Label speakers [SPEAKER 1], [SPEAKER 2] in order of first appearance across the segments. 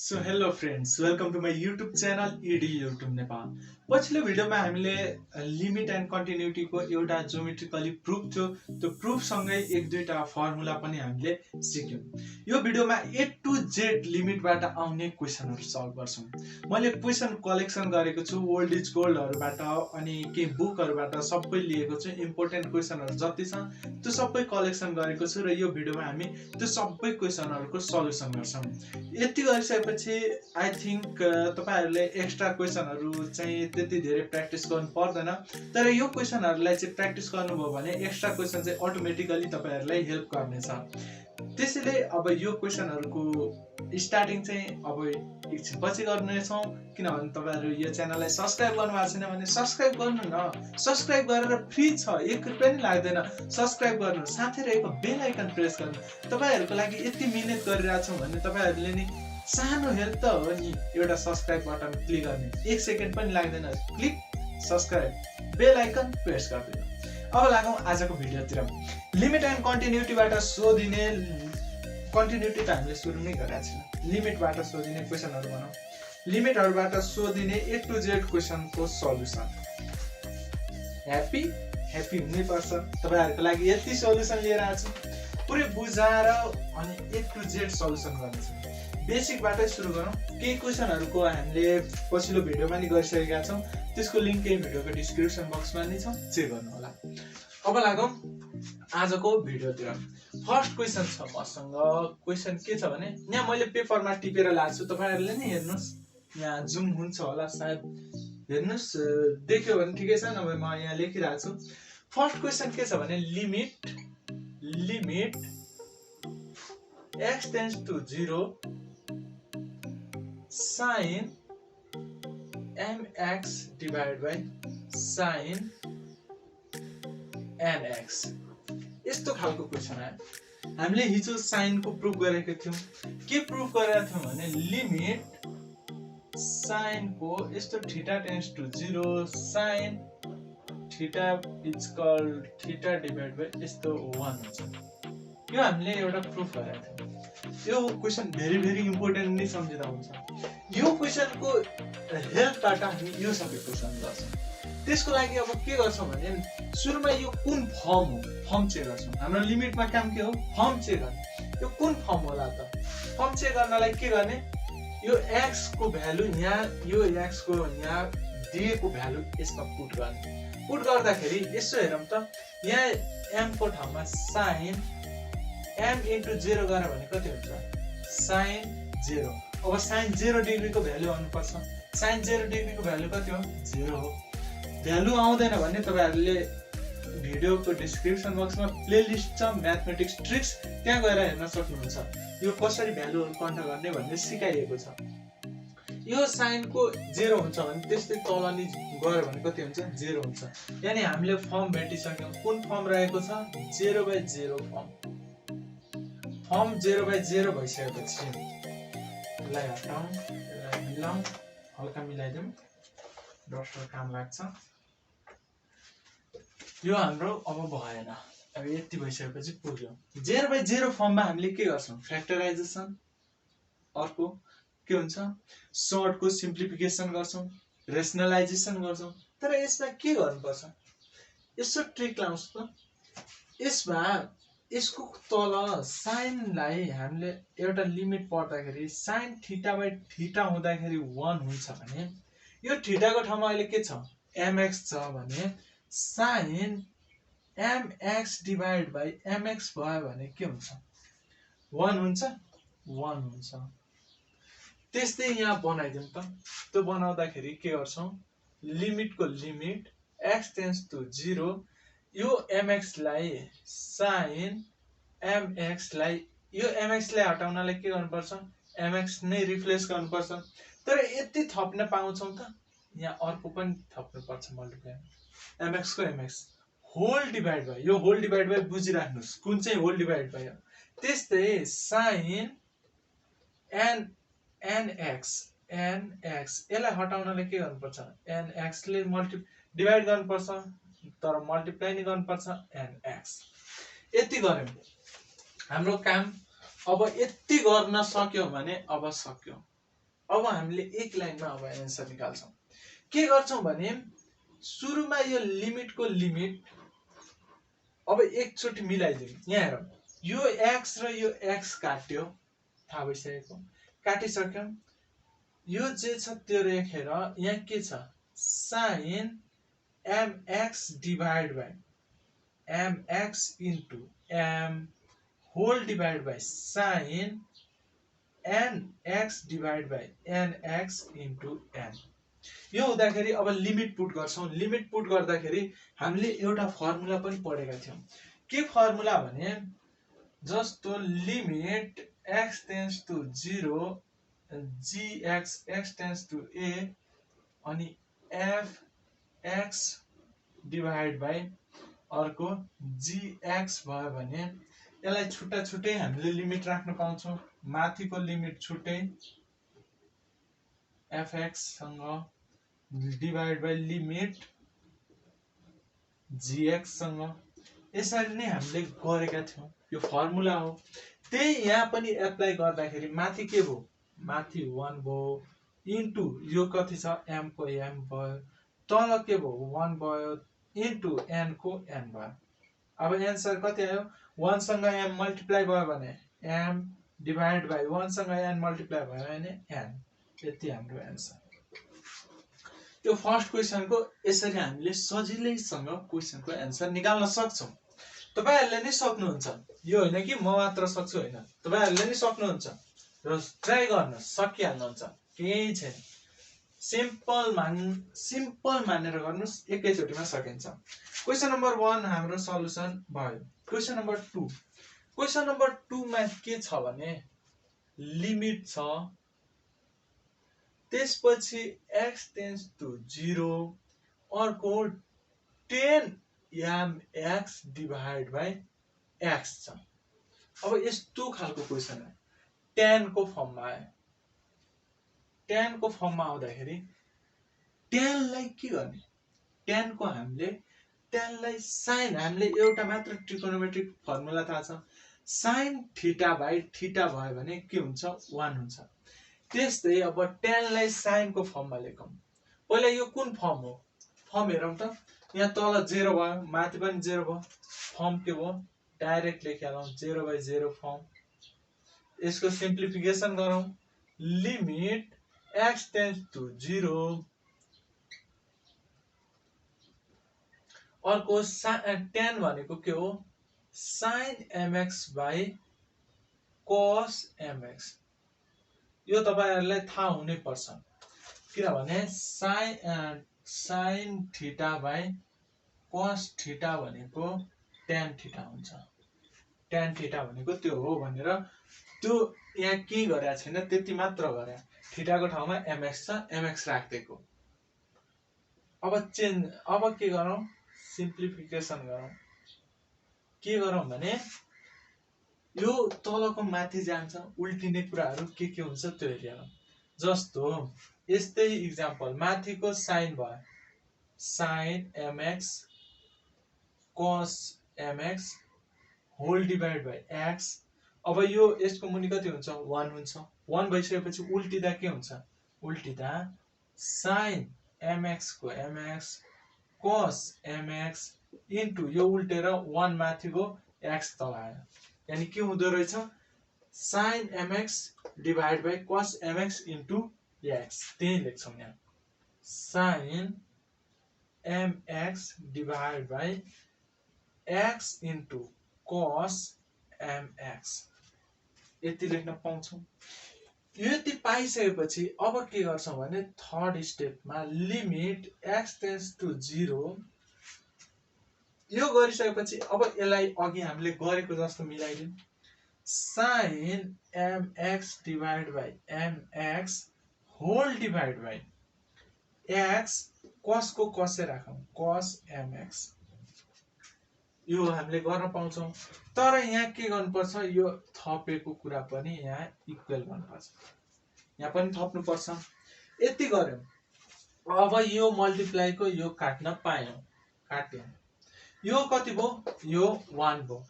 [SPEAKER 1] So hello friends, welcome to my YouTube channel ED YouTube Nepal. पछिल्लो भिडियोमा हामीले limit and कन्टिन्युटीको एउटा ज्योमेट्रिकली प्रुफ थियो, त्यो प्रुफ सँगै एक दुईटा फर्मुला पनि हामीले सिक्यौं। यो भिडियोमा A to Z लिमिटबाट आउने क्वेशनहरु सल्भ गर्छौं। मैले क्वेशन कलेक्सन गरेको छु ओल्ड इज गोल्डहरुबाट अनि के बुकहरुबाट सबै लिएको छु। इम्पोर्टेन्ट क्वेशनहरु जति छ त्यो सबै कलेक्सन गरेको छु र यो भिडियोमा हामी त्यो सबै क्वेशनहरुको सल्युसन गर्छौं। यति गरिसकेपछि आई थिंक तपाईहरुले एक्स्ट्रा क्वेशनहरु चाहिँ त्यति धेरै प्र्याक्टिस गर्नु पर्दैन, तर यो क्वेशनहरुलाई चाहिँ प्र्याक्टिस गर्नुभयो भने एक्स्ट्रा क्वेशन चाहिँ अटोमेटिकली तपाईहरुलाई हेल्प गर्नेछ। त्यसैले अब यो क्वेशनहरुको स्टार्टिङ चाहिँ अब एकछिन पछि गर्नेछौं। किनभने तपाईहरु यो च्यानललाई सब्स्क्राइब गर्नुभएको छैन भने सब्स्क्राइब गर्नु न। सब्स्क्राइब गरेर फ्री छ, 1 रुपैयाँ पनि लाग्दैन। सब्स्क्राइब गर्नु, साथै रहेको बेल आइकन प्रेस गर्नु। तपाईहरुको लागि यति मिहिनेत गरिरहेको छौं भने तपाईहरुले नि सानो हेल्प त हो नि, एउटा सब्स्क्राइब बटन क्लिक गर्ने 1 सेकेन्ड पनि लाग्दैन। क्लिक सब्स्क्राइब, बेल आइकन प्रेस गर्दिनु। अब लागौं आजको भिडियोतिर। लिमिट एन्ड कन्टिन्युटीबाट सोधिने कन्टिन्युटी त हामीले सुरु नै गरेका छौं। लिमिटबाट सोधिने क्वेशनहरु बनाऊ। लिमिटहरुबाट सोधिने A to Z क्वेशनको सल्युसन। ह्यापी हुनै पर्छ। तपाईहरुको लागि यति सल्युसन लिएर आछु, पुरै बुझाएर अनि A to Z सल्युसन गर्नेछौं। बेसिकबाटै सुरु गरौँ। केही क्वेशनहरुको हामीले पछिल्लो भिडियोमा नि गरिसकेका छौं, त्यसको लिंक यही भिडियोको डिस्क्रिप्सन बक्समा नै छ, चेक गर्नु होला। अब लागौं आजको भिडियोतिर। फर्स्ट क्वेशन छ मसँग। क्वेशन के छ भने यहाँ मैले पेपरमा टिपेर ल्याछु, तपाईहरुले नि हेर्नुस्, यहाँ जुम हुन्छ होला सायद, हेर्नुस्, देख्यो भने ठिकै छ, नभए म यहाँ लेखिरहेको छु। फर्स्ट क्वेशन के छ भने limit x tends to 0 sin mx divided by sin nx। यस्तो खालको क्वेशन आयो। हामीले हिजो साइन को प्रुफ गरेको थियौं। के प्रुफ गरेका थियौं भने लिमिट साइन को यस्तो theta tends to 0 sin theta is called theta divide by यस्तो 1 हुन्छ। यो हामीले एउटा प्रुफ गरेका थियौं। यो क्वेशन भेरी इम्पोर्टेन्ट नै सम्झिदा हुन्छ। यो क्वेशनको हेल्पबाट हामी यो सबै क्वेशन गर्छौं। त्यसको लागि अब के गर्छौं भने सुरुमा यो कुन फर्म हो, फर्म चेक गर्छौं। हाम्रो लिमिटमा काम के हो, फर्म चेक गर्ने। यो कुन फर्म होला त? फर्म चेक गर्नलाई के गर्ने, यो x को भ्यालु यहाँ, यो x को यहाँ दिएको भ्यालु यसमा पुट गर्ने। पुट गर्दाखेरि यसो हेरौं त, यहाँ m को ठाउँमा sin m into 0 गरे भने कति हुन्छ, sin 0। अब sin 0 डिग्री को भ्यालु आउनु पर्छ। sin 0 डिग्री को भ्यालु कति हो, 0 हो। भ्यालु आउँदैन भने तपाईहरुले भिडियोको डिस्क्रिप्सन बक्समा प्लेलिस्ट छ म्याथमेटिक्स ट्रिक्स, त्यहाँ गएर हेर्न सक्नुहुन्छ। यो कसरी भ्यालुहरु कन्ट गर्ने भन्ने सिकाइएको छ। यो साइन को 0 हुन्छ भने त्यस्तै तल नि गयो भने कति हुन्छ, 0 हुन्छ। यानी हामीले फर्म भेटिसक्यौं। कुन फर्म रहेको छ, 0/0 फर्म। फर्म 0/0 भइसकेपछि यसलाई हटाउँ, यसलाई मिलाउँ, हल्का मिलाइदिउँ, डस्टर काम लाग्छ। यो हाम्रो अब भएन। अब यति भइसकेपछि पुग्यो। 0/0 फर्ममा हामीले के गर्छौं, फ्याक्टराइजेसन। अर्को के हुन्छ, सर्ट को सिम्प्लिफिकेसन गर्छौं, रेशनलाइजेसन गर्छौं। तर यसमा के गर्नुपर्छ, यसो ट्रिक लाउँछ त। यसमा यसको तल साइनलाई हामीले एउटा लिमिट पर्दाखेरि sin थीटा हुँदाखेरि 1 हुन्छ भने यो थीटाको ठाउँमा अहिले के छ, mx छ भने sin mx divide by mx भयो भने के हुन्छ, 1 हुन्छ, 1 हुन्छ। त्यस्तै यहाँ बनाइदिउँ त। त्यो बनाउँदाखेरि के गर्छौं, लिमिटको लिमिट x टेन्ड्स टु 0, यो mx लाई sin mx लाई, यो mx लाई हटाउनलाई के गर्नुपर्छ, mx नै रिप्लेस गर्नुपर्छ। तर यति थप्न पाउँछौं त, यहाँ अर्को पनि थप्नु पर्छ मल्टिप्लाई। mx को mx होल डिवाइड बाइ, यो होल डिवाइड बाइ बुझिराख्नुस्, कुन चाहिँ होल डिवाइड बाइ हो। त्यस्तै sin nx यसलाई हटाउनलाई के गर्नुपर्छ, nx ले डिवाइड गर्नुपर्छ, तर मल्टिप्लाई नि गर्नुपर्छ nx। यति गर्यौं हाम्रो काम। अब यति गर्न सक्यौ भने अब सक्यौ। अब हामीले एक लाइनमा अब एन्सर निकाल्छौँ। के गर्छौँ भने सुरुमा यो लिमिटको लिमिट अब एकचोटि मिलाइदिउँ। यहाँ हेरौँ, यो एक्स र यो एक्स काट्यो, थाहा भइसकेको, काटिसक्यौँ। यो जे छ त्यो लेखेर यहाँ के छ, sine mx divide by mx into m whole divide by sine nx divide by nx into n। यो हुँदाखेरि अब लिमिट पुट गर्छौँ। लिमिट पुट गर्दाखेरि हामीले एउटा फर्मुला पनि पढेका थियौँ। के फर्मुला भने जस्तो limit x tends to 0 gx x tends to a अनि f(x) डिभाइड बाई अर्को gx भयो भने यसलाई छुट्टा छुट्टै हामीले लिमिट राख्न पाउँछौँ। माथिको लिमिट छुट्टै fx सँग डिभाइड बाई लिमिट gx सँग। यसरी नै हामीले गरेका थियौँ। यो फर्मुला हो। त्यही यहाँ पनि एप्लाई गर्दाखेरि माथि के भयो, माथि 1 भयो इन्टु यो कति छ m को m भयो, तल के भयो 1 भयो इन्टु n को n भयो। अब एन्सर कति आयो, 1 सँग m मल्टिप्लाई भयो भने m डिभाइड बाई 1 सँग n मल्टिप्लाई भयो भने n। यति हाम्रो एन्सर। यो फर्स्ट क्वेसनको यसरी हामीले सजिलैसँग क्वेसनको एन्सर निकाल्न सक्छौँ। तपाईहरुले नै सक्नुहुन्छ, यो होइन कि म मात्र सक्छु होइन, तपाईहरुले नै सक्नुहुन्छ र ट्राई गर्न सकिहाल्नुहुन्छ, केही छैन। सिम्पल मानेर गर्नुस्, एकैचोटीमा सकिन्छ। क्वेसन नम्बर 1 हाम्रो सल्युसन भयो। क्वेसन नम्बर 2, क्वेसन नम्बर 2 मा के छ भने लिमिट छ, त्यसपछि x टेन्स टु 0 अर्को 10 mx डिभाइड बाई x छ। अब यस्तो खालको क्वेसन हो, 10 को फर्ममा आयो। 10 को फर्ममा आउँदाखेरि 10 लाई के गर्ने, 10 को हामीले 10 लाई साइन, हामीले एउटा मात्र ट्रिगोनोमेट्रिक फर्मुला थाहा छ, साइन थीटा बाई थीटा भयो भने के हुन्छ, 1 हुन्छ। त्यस्तै अब 10 लाई साइन को फर्ममा लेखौँ। पहिला यो कुन फर्म हो, फर्म हेरौँ त। यहाँ तल 0 भयो, माथि पनि 0 भयो, फर्म के भयो, डाइरेक्ट लेखिहालौँ 0/0 फर्म। यसको सिम्प्लिफिकेसन गरौँ, लिमिट x टेन्स टु 0 अर्को 10 भनेको के हो, sine mx by cos mx। यो तपाईहरुलाई थाहा हुनै पर्छ, किनभने sine theta by cos theta भनेको tan थीटा हुन्छ। tan थीटा भनेको त्यो हो भनेर त्यो यहाँ के गरेको छैन, त्यति मात्र गरे। थीटाको ठाउँमा mx छ, mx राख्दिएको। अब के गरौँ, सिम्प्लिफिकेसन गरौँ। के गरौँ भने यो तलको माथि जान्छ, उल्टिने कुराहरू के हुन्छ त्यो हेरिहालौँ। जस्तो यस्तै इक्जाम्पल, माथिको साइन भयो, sine mx cos mx whole divide by x। अब यो यसको मुनि कति हुन्छ, 1 हुन्छ। 1 भइसकेपछि उल्टिदा के हुन्छ, उल्टिदा साइन mx को mx cos mx इन्टु यो उल्टेर 1 माथिको x तल आयो, यानी के हुँदो रहेछ, sine mx divide by cos mx into x। त्यही लेख्छौँ यहाँ, sine mx divide by x into cos mx। यति लेख्न पाउँछौँ। यति पाइसकेपछि अब के गर्छौँ भने थर्ड स्टेपमा लिमिट x टेन्स टु 0। यो गरिसकेपछि अब यसलाई अघि हामीले गरेको जस्तो मिलाइदिउँ, sine mx divide by mx whole divide by x cos को cos राखौँ, cos mx। यो हामीले गर्न पाउँछौँ। तर यहाँ के गर्नुपर्छ, यो थपेको कुरा पनि यहाँ इक्वल गर्नुपर्छ, यहाँ पनि थप्नुपर्छ। यति गर्यौँ। अब यो मल्टिप्लाईको यो काट्न पायौँ, काट्यौँ। यो कति भयो, यो 1 भयो।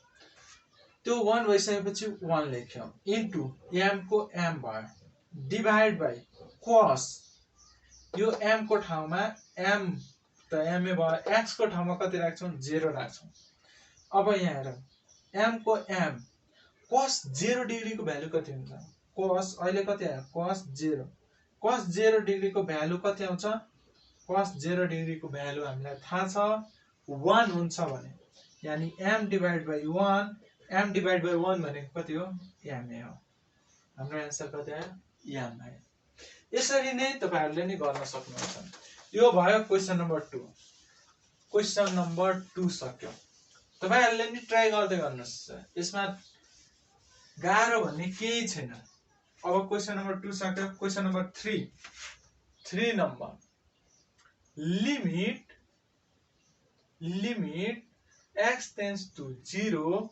[SPEAKER 1] त्यो 1 भइसकेपछि 1 लेख्यौँ इन्टु m को m भयो डिभाइड बाई cos यो m को ठाउँमा m त m भयो, x को ठाउँमा कति राख्छौं 0 राख्छौं। अब यहाँ हेर m को m cos 0 डिग्री को भ्यालु कति हुन्छ? cos अहिले कति आयो? cos 0 डिग्री को भ्यालु कति आउँछ? cos 0 डिग्री को भ्यालु हामीलाई थाहा छ 1 हुन्छ भने, यानी m divide by 1, m divide by 1 भनेको कति हो? m हो। हाम्रो आन्सर कति आयो? m आयो। यसरी नै तपाईहरुले नि गर्न सक्नुहुन्छ। यो भयो क्वेशन नम्बर 2। क्वेशन नम्बर 2 सक्यो। तपाईहरुले नि ट्राई गर्दै गर्नुस्। यसमा गाह्रो भन्ने केही छैन। अब क्वेशन नम्बर 2 सक्यो। Question number 3 number limit x tends to 0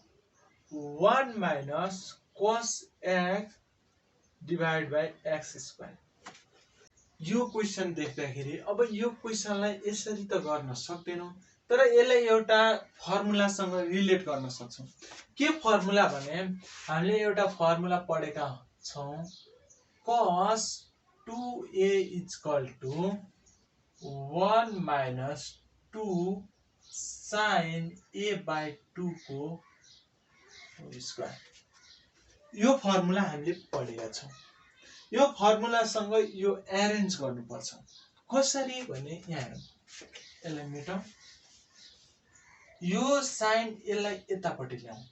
[SPEAKER 1] 1 minus cos x divided by x square। यो क्वेशन देख्दाखेरि अब यो क्वेशनलाई यसरी त गर्न सक्दैनौं, तर यसलाई एउटा फर्मुलासँग रिलेट गर्न सक्छौं। के फर्मुला भने हामीले एउटा फर्मुला पढेका छौं, cos 2a = 1 minus 2 sin a/2 को स्क्वायर। यो फर्मुला हामीले पढेका छौं। यो फर्मुलासँग यो एरेन्ज गर्नुपर्छ। कसरी भने यहाँ यसलाई मेटौं। यो साइन यसलाई यतापट्टि ल्याउँ।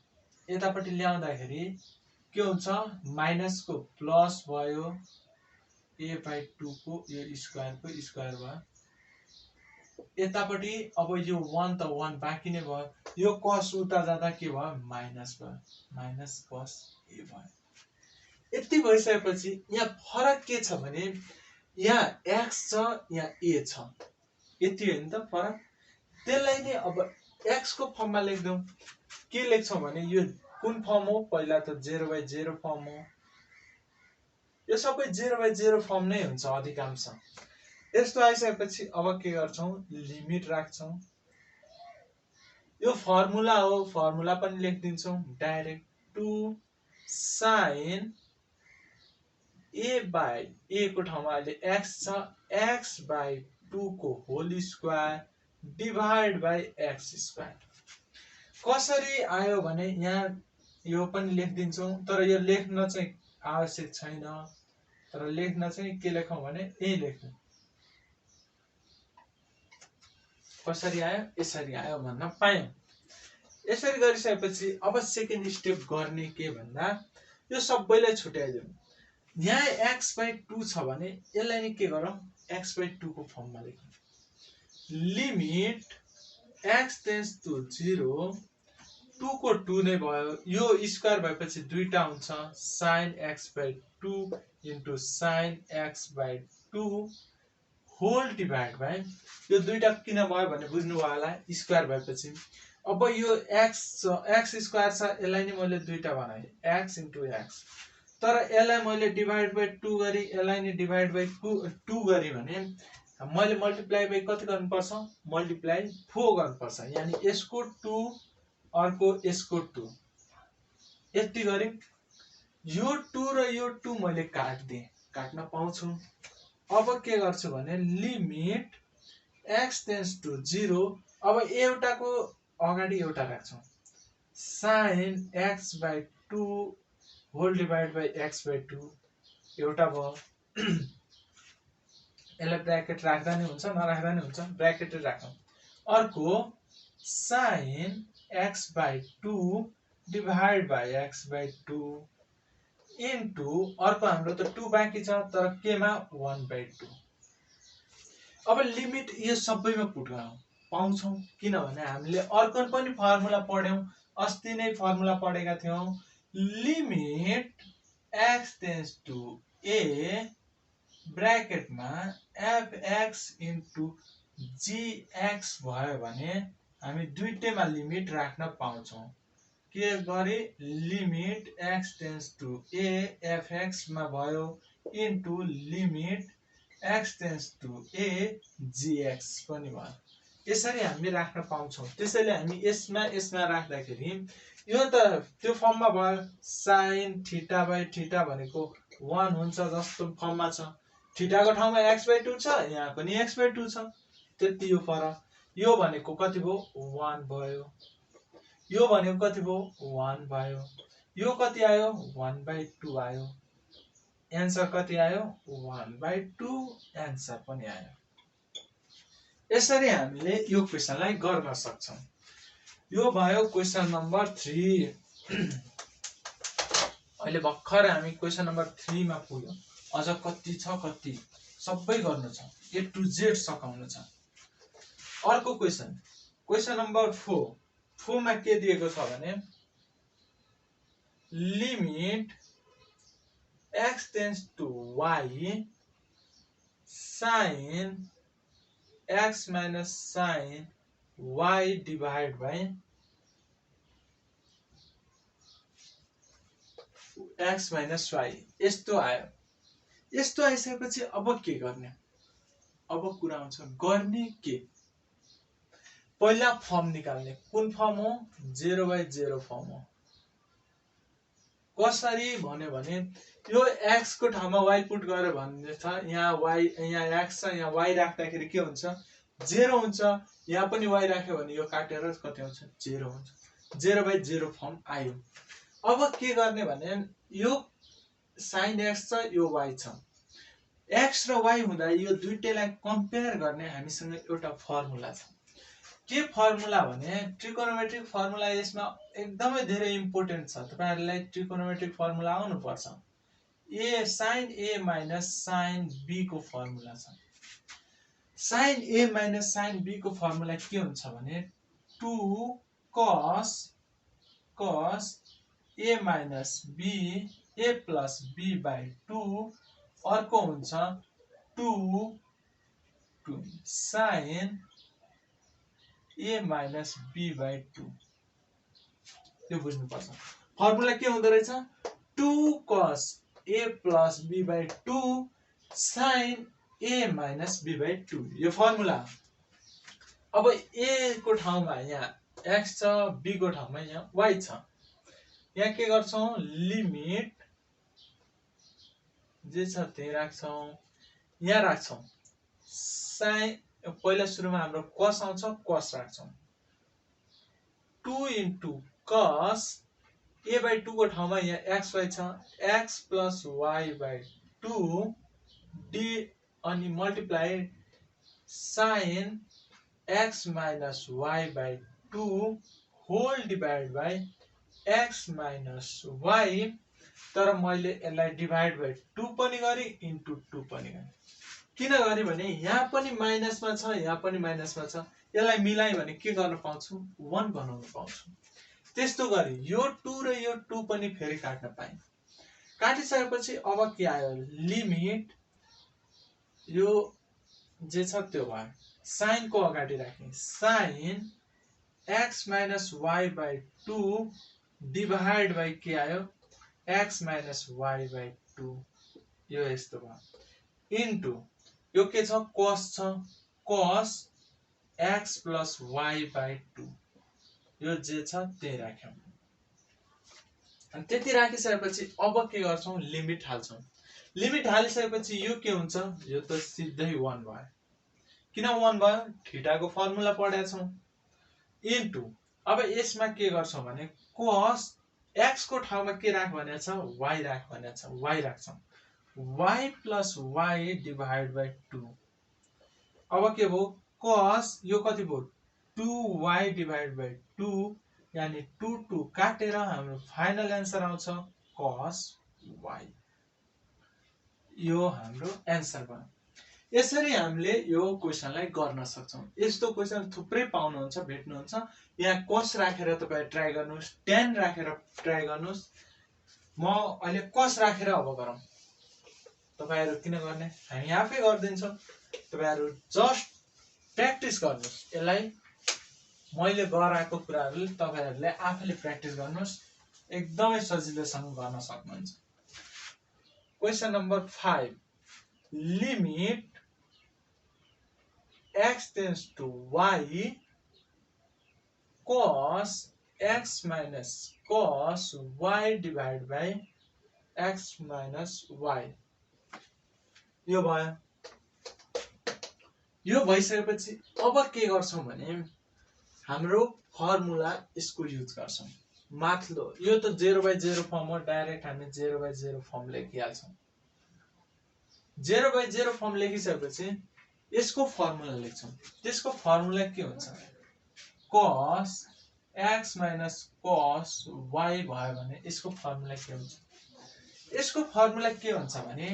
[SPEAKER 1] यतापट्टि ल्याउँदाखेरि के हुन्छ? माइनस को प्लस भयो, a/2 को यो स्क्वायर को स्क्वायर भयो। यतापट्टि अब यो 1 त 1 बाँकी नै भयो। यो cos उता जाँदा के भयो? माइनस भयो, माइनस cos a भयो। यति भइसकेपछि यहाँ फरक के छ भने यहाँ x छ, यहाँ a छ। यति हो नि त फरक। त्यसलाई नै अब x को फर्ममा लेख्दौं। के लेख्छौं भने यो कुन फर्म हो? पहिला त 0/0 फर्म हो। यो सबै 0/0 फर्म नै हुन्छ अधिकांश। यस्तो आइसकेपछि अब के गर्छौं? लिमिट राख्छौं। यो फर्मुला हो, फर्मुला पनि लेखिदिन्छौं डाइरेक्ट। 2 sin a को ठाउँमा अहिले x छ, x/2 को whole square divide by x square. कसरी आयो भने यहाँ यो पनि लेखिदिन्छौं, तर यो लेख्न चाहिँ आवश्यक छैन। तर लेख्न चाहिँ के लेखौं भने यही लेख्नु। कसरी आयो? यसरी आयो भन्न पायौं। यसरी गरिसकेपछि अब सेकेन्ड स्टेप गर्ने के भन्दा यो सबैलाई छुट्याइदिउँ। यहाँ x/2 छ भने यसलाई नि के गरौँ? x/2 को फर्ममा लेखौँ। लिमिट x tends to 0 2 को 2 नै भयो। यो स्क्वायर भएपछि दुईटा हुन्छ, sin x/2 into sin x/2 whole divide by यो दुईटा किन भयो भने बुझ्नु भयो होला, स्क्वायर भएपछि। अब यो x स्क्वायर छ, यसलाई नि मैले दुईटा बनाए x into x। तर यसलाई मैले डिवाइड बाइ 2 गरी, यसलाई नि डिवाइड बाइ 2 गरी भने मैले मल्टिप्लाई बाइ कति गर्नुपर्छ? मल्टिप्लाई 4 गर्नुपर्छ। यानी यसको 2 अर्को यसको 2 यति गरी। यो 2 र यो 2 मैले काट्दिए, काट्न पाउँछु। अब के गर्छु भने लिमिट x tends to 0। अब एउटाको अगाडि एउटा राख्छौं, sin x/2 whole divide by x/2 एउटा भयो। यसलाई ब्र्याकेट राख्दा नि हुन्छ, नराख्दा नि हुन्छ, ब्र्याकेट राखौं। अर्को sin x/2 divide by x/2 into अर्को हाम्रो त 2 बाँकी छ, तर केमा? 1/2। अब लिमिट यो सबैमा पुट गरौँ, पाउँछौं। किनभने हामीले अर्को पनि फर्मुला पढ्यौं, अस्ति नै फर्मुला पढेका थियौं। Limit x tends to a ब्र्याकेटमा fx into gx भयो भने हामी दुईटैमा लिमिट राख्न पाउँछौं। के गरे? Limit x tends to a fx मा भयो into limit x tends to a gx पनि भयो। यसरी हामी राख्न पाउँछौं। त्यसैले हामी यसमा राख्दाखेरि यो त त्यो फर्ममा भयो, sin θ/θ भनेको 1 हुन्छ जस्तो फर्ममा छ। थीटाको ठाउँमा x/2 छ, यहाँ पनि x/2 छ, त्यति यो फरक। यो भनेको कति भयो 1 भयो, यो भनेको कति भयो 1 भयो, यो कति आयो 1/2 आयो, एन्सर कति आयो 1/2 एन्सर पनि आयो। यसरी हामीले यो क्वेशनलाई गर्न सक्छौं। यो भयो क्वेशन नम्बर 3। अहिले भर्खर हामी क्वेशन नम्बर 3 मा पुग्यौं। अझ कति छ, कति सबै गर्नु छ, A to Z सकाउनु छ। अर्को क्वेशन, क्वेशन नम्बर 4। 4 मा के दिएको छ भने limit x tends to y sin x minus sin y divided by x minus y यस्तो आयो। यस्तो आइसकेपछि अब के गर्ने? अब कुरा आउँछ गर्ने के? पहिला फर्म निकाल्ने। कुन फर्म हो? 0/0 फर्म हो। कसरी भन्यो भने यो x को ठाउँमा y पुट गर्यो भन्ने छ। यहाँ y, यहाँ x छ, यहाँ y राख्दाखेरि के हुन्छ 0 हुन्छ। यहाँ पनि y राख्यो भने यो काटेर कति हुन्छ 0 हुन्छ। 0/0 फर्म आयो। अब के गर्ने भने यो sin x छ, यो y छ। x र y हुँदा यो दुईटैलाई कम्पेयर गर्ने हामीसँग एउटा फर्मुला छ। के फर्मुला भने ट्रिकोनोमेट्रिक फर्मुला। यसमा एकदमै धेरै इम्पोर्टेन्ट छ। तपाईहरुलाई ट्रिकोनोमेट्रिक फर्मुला आउनु पर्छ। a sin a minus sin b को फर्मुला छ। sin a minus sin b को फर्मुला के हुन्छ भने 2 cos a minus b a plus b by 2। अर्को हुन्छ 2 sin a minus b by 2। यो बुझ्नु पर्छ। फर्मुला के हुँदो रहेछ 2 cos a plus b by 2 sin a minus b by 2। यो फर्मुला। अब a को ठाउँमा यहाँ x छ, b को ठाउँमा यहाँ y छ। यहाँ के गर्छौं लिमिट जे छ त्यही राख्छौं। यहाँ राख्छौं sin, पहिला सुरुमा हाम्रो cos आउँछ, cos राख्छौं। 2 into cos a by 2 को ठाउँमा यहाँ xy छ, x plus y by 2 d अनि multiply sin x minus y by 2 whole divided by x minus y। तर मैले यसलाई डिभाइड बाइ 2 पनि गरे इन्टु 2 पनि गरे। किन गरे भने यहाँ पनि माइनसमा छ, यहाँ पनि माइनसमा छ। यसलाई मिलाइ भने के गर्न पाउँछु 1 बनाउन पाउँछु। त्यस्तो गरे यो 2 र यो 2 पनि फेरि काट्न पाएँ। काटिसकेपछि अब के आयो लिमिट यो जे छ त्यो भयो। साइन को अगाडि राख्ने sine x minus y by 2 divide by के आयो x minus y by 2। यो यस्तो भयो इन्टु यो के छ cos छ, cos x plus y by 2। यो जे छ त्यही राख्यौं। अनि त्यति राखिसकेपछि अब के गर्छौं लिमिट हाल्छौं। लिमिट हालिसकेपछि यो के हुन्छ यो त सिधै 1 भयो। किन 1 भयो थीटाको फर्मुला पढेका छौं। इन्टु अब यसमा के गर्छौं भने cos x को ठाउँमा के राख भनेको छ y राख भनेको छ, y राख्छौं। y plus y divide by 2। अब के भयो cos यो कति भयो 2y डिभाइड बाइ 2 यानी 2 2 काटेर हाम्रो फाइनल एन्सर आउँछ cos y। यो हाम्रो एन्सर भयो। यसरी हामीले यो क्वेशनलाई गर्न सक्छौं। यस्तो क्वेशन थुप्रै पाउनुहुन्छ, भेट्नुहुन्छ। यहाँ cos राखेर तपाई ट्राई गर्नुस्, tan राखेर ट्राई गर्नुस्। म अहिले cos राखेर अब गरौँ। तपाईहरु किन गर्ने हामी आफै गर्दिन्छौं। तपाईहरु जस्ट प्र्याक्टिस गर्नुस्। यसलाई मैले गराएको कुराहरु तपाईहरुले आफैले प्र्याक्टिस गर्नुस्। एकदमै सजिलोसँग गर्न सक्नुहुन्छ। Question number 5 limit x tends to y cos x minus cos y divided by x minus y। यो भयो। यो भइसकेपछि अब के गर्छौं भने हाम्रो फर्मुला यसको युज गर्छौं। माथिल्लो यो त 0/0 फर्म हो, डाइरेक्ट हामी 0/0 फर्म लेखिहाल्छौं। 0/0 फर्म लेखिसकेपछि यसको फर्मुला लेख्छौं। त्यसको फर्मुला के हुन्छ? cos x minus cos y भयो भने यसको फर्मुला के हुन्छ? यसको फर्मुला के हुन्छ भने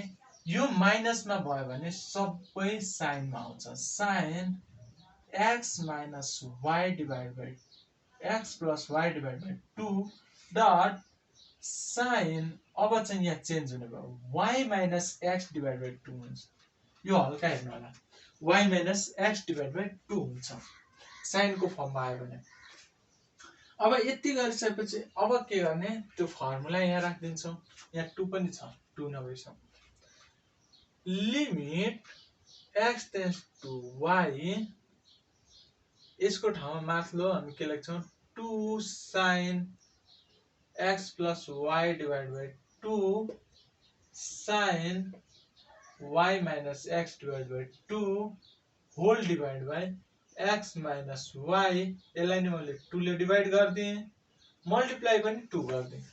[SPEAKER 1] यो माइनसमा भयो भने सबै साइनमा आउँछ। sin x minus y divided by x plus y divided by 2 dot sin अब चाहिँ यहाँ चेन्ज हुने भयो, y minus x divided by 2 हुन्छ। यो हल्का हेर्नु होला, y minus x divided by 2 हुन्छ साइन को फर्ममा आयो भने। अब यति गरिसकेपछि अब के गर्ने? त्यो फर्मुला यहाँ राखिदिन्छौं। यहाँ 2 पनि छ, 2 नभइसक्यो। Limit x tends to y, यसको ठाउँमा माथिल्लो हामी के लेख्छौं? 2 sin x plus y divided by 2 sin y minus x divided by 2 whole divided by x minus y। यसलाई नि मैले 2 ले डिवाइड गर्दिए, मल्टिप्लाई पनि 2 गर्दिए